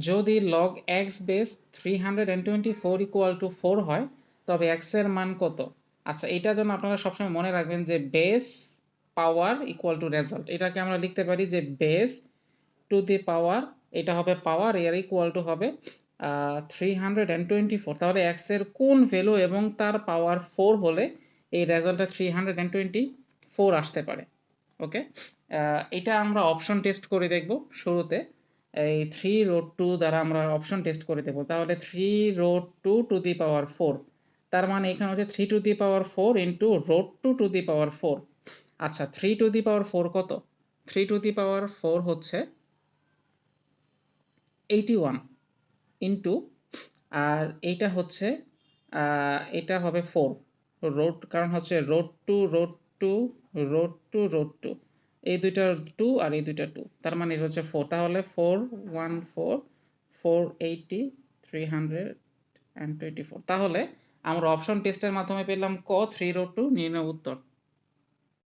যদি log x base 324 equal to 4 হয় তবে x এর মান কত? আচ্ছা, এটার জন্য আপনারা সবসময় মনে রাখবেন যে base power equal to result. এটাকে আমরা লিখতে পারি যে বেস টু দি পাওয়ার, এটা হবে পাওয়ার, এর ইকুয়াল টু হবে 324। তাহলে x এর কোন ভ্যালু এবং তার পাওয়ার 4 হলে এই রেজাল্টটা 324 আসতে পারে। ওকে, এটা আমরা অপশন টেস্ট করে দেখব শুরুতে। এই 3√2 দ্বারা আমরা অপশন টেস্ট করে দেব। তাহলে 3√2 টু দি পাওয়ার 4, তার মানে এখানে হচ্ছে 3 to the power 4 into √2 to the power 4। আচ্ছা, 3 টু দি পাওয়ার 4 কত? 3 টু দি পাওয়ার 4 হচ্ছে 81 ইন্টু, আর এইটা হচ্ছে এটা হবে 4 রোড, কারণ হচ্ছে রোড টু, এই দুইটার 2 আর এই দুইটা 2, তার মানে এটা হচ্ছে 4। তাহলে 414 480 324। তাহলে আমরা অপশন টেস্টের মাধ্যমে পেলাম ক 3√2 নির্ণয় উত্তর।